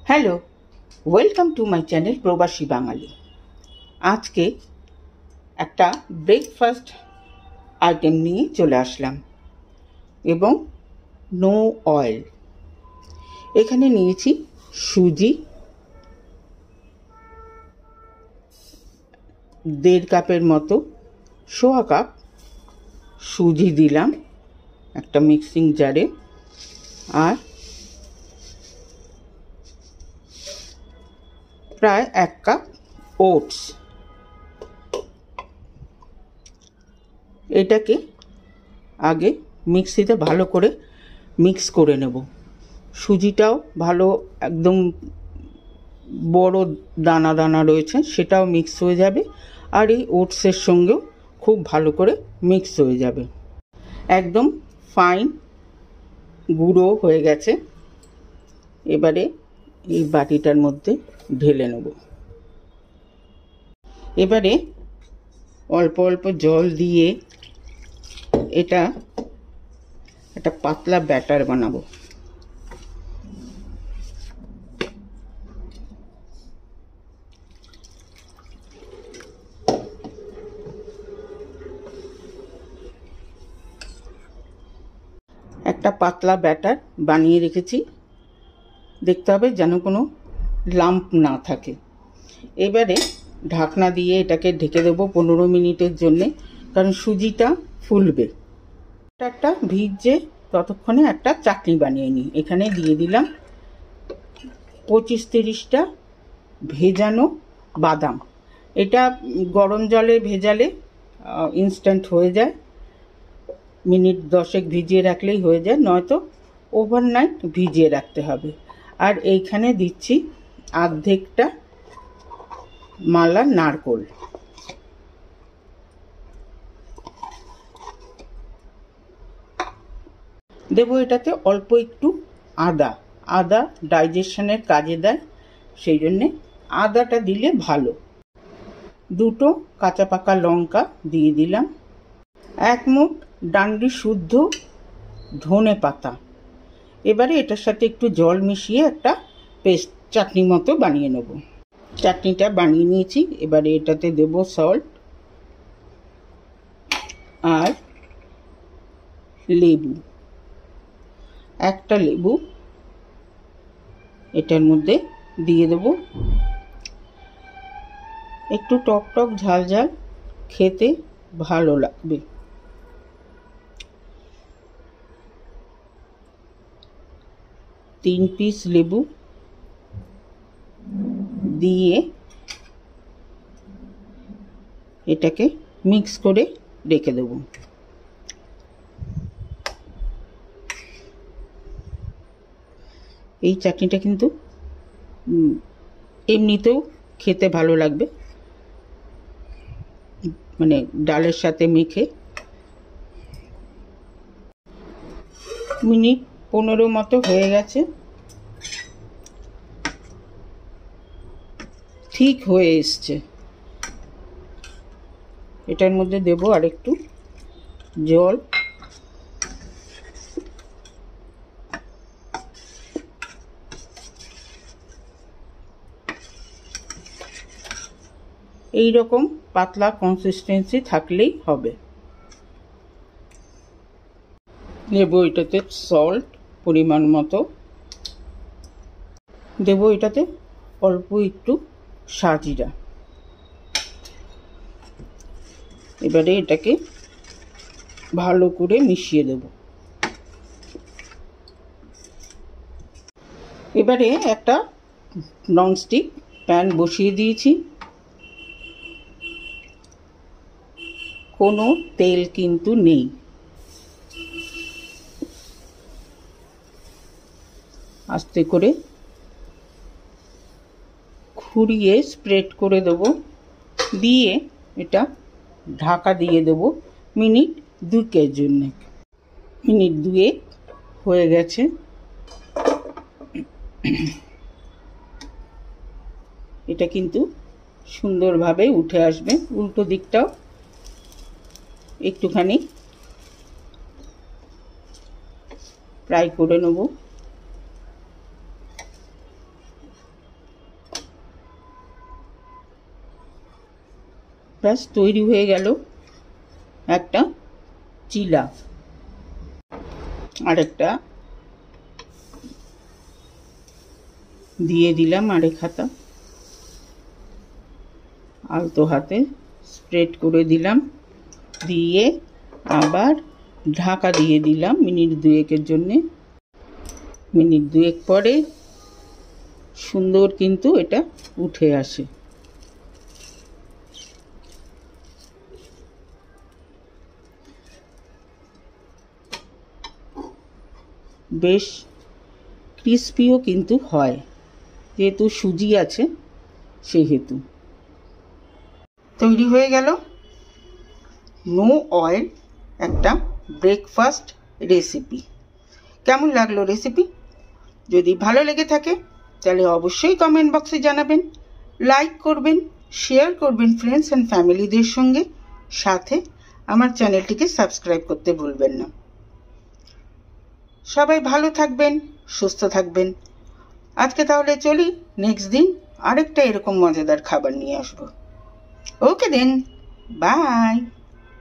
Hello, welcome to my channel প্রবাসী বাঙালি। আজকে একটা ব্রেকফাস্ট আইটেম নিয়ে চলে আসলাম এবং নো অয়েল। এখানে নিয়েছি সুজি 1.5 কাপের মতো, 1/4 কাপ সুজি দিলাম একটা মিক্সিং জারে, আর প্রায় 1 কাপ ওটস। এটাকে আগে মিক্সিতে ভালো করে মিক্স করে নেব। সুজিটাও ভালো একদম বড় দানা দানা রয়েছে, সেটাও মিক্স হয়ে যাবে, আর এই ওটসের সঙ্গেও খুব ভালো করে মিক্স হয়ে যাবে। একদম ফাইন গুঁড়ো হয়ে গেছে। এবারে এই বাটিটার মধ্যে ঢেলে নেব। এবারে অল্প অল্প জল দিয়ে এটা একটা পাতলা ব্যাটার বানাবো। একটা পাতলা ব্যাটার বানিয়ে রেখেছি, দেখতে হবে যেন কোনো লাম্প না থাকে। এবারে ঢাকনা দিয়ে এটাকে ঢেকে দেবো 15 মিনিটের জন্যে, কারণ সুজিটা ফুলবে। একটা ভিজে ততক্ষণে একটা চাটনি বানিয়ে নিই। এখানে দিয়ে দিলাম 25-30টা ভেজানো বাদাম। এটা গরম জলে ভেজালে ইনস্ট্যান্ট হয়ে যায়, মিনিট 10 ভিজিয়ে রাখলেই হয়ে যায়, নয়তো ওভারনাইট ভিজিয়ে রাখতে হবে। আর এইখানে দিচ্ছি অর্ধেকটা মালা নারকোল। দেবো এটাতে অল্প একটু আদা। আদা ডাইজেশনের কাজে দেয়, সেই জন্যে আদাটা দিলে ভালো। 2টো কাঁচা পাকা লঙ্কা দিয়ে দিলাম। 1 মুঠ ডান্ডি শুদ্ধ ধনে পাতা। এবারে এটার সাথে একটু জল মিশিয়ে একটা পেস্ট চাটনি মতো বানিয়ে নেব। চাটনিটা বানিয়ে নিয়েছি। এবারে এটাতে দেব সল্ট আর লেবু। একটা লেবু এটার মধ্যে দিয়ে দেব। একটু টক টক ঝাল ঝাল খেতে ভালো লাগবে। 3 পিস লেবু দিয়ে এটাকে মিক্স করে রেখে দেব। এই চাটনিটা কিন্তু এমনিতেও খেতে ভালো লাগবে, মানে ডালের সাথে মেখে। মিনিট 15 মতো হয়ে গেছে, ঠিক হয়ে এসছে। এটার মধ্যে দেব আর একটু জল। এই রকম পাতলা কনসিস্টেন্সি থাকলেই হবে। দেব এটাতে সল্ট পরিমাণ মতো। দেব এটাতে অল্প একটু সাজিরা। এবারে এটাকে ভালো করে মিশিয়ে দেব। এবারে একটা ননস্টিক প্যান বসিয়ে দিয়েছি। কোনো তেল কিন্তু নেই। আস্তে করে ঘুরিয়ে স্প্রেড করে দেব, দিয়ে এটা ঢাকা দিয়ে দেব মিনিট 2 জন্য। মিনিট 2 হয়ে গেছে। এটা কিন্তু সুন্দরভাবে উঠে আসবে। উল্টো দিকটাও একটুখানি ফ্রাই করে নেব। ব্যাস তৈরি হয়ে গেল একটা চিলা। আরেকটা দিয়ে দিলাম আরেক হাতা, আলতো হাতে স্প্রেড করে দিলাম, দিয়ে আবার ঢাকা দিয়ে দিলাম মিনিট 2-এর জন্যে। মিনিট 2 পরে সুন্দর কিন্তু এটা উঠে আসে। বেশ ক্রিস্পিও কিন্তু হয়, যেহেতু সুজি আছে সেহেতু। তৈরি হয়ে গেল নো অয়েল একটা ব্রেকফাস্ট রেসিপি। কেমন লাগলো রেসিপি? যদি ভালো লেগে থাকে তাহলে অবশ্যই কমেন্ট বক্সে জানাবেন, লাইক করবেন, শেয়ার করবেন ফ্রেন্ডস অ্যান্ড ফ্যামিলিদের সঙ্গে, সাথে আমার চ্যানেলটিকে সাবস্ক্রাইব করতে ভুলবেন না। সবাই ভালো থাকবেন, সুস্থ থাকবেন। আজকে তাহলে চলি, নেক্সট দিন আরেকটা এরকম মজাদার খাবার নিয়ে আসবো। ওকে দেন, বাই।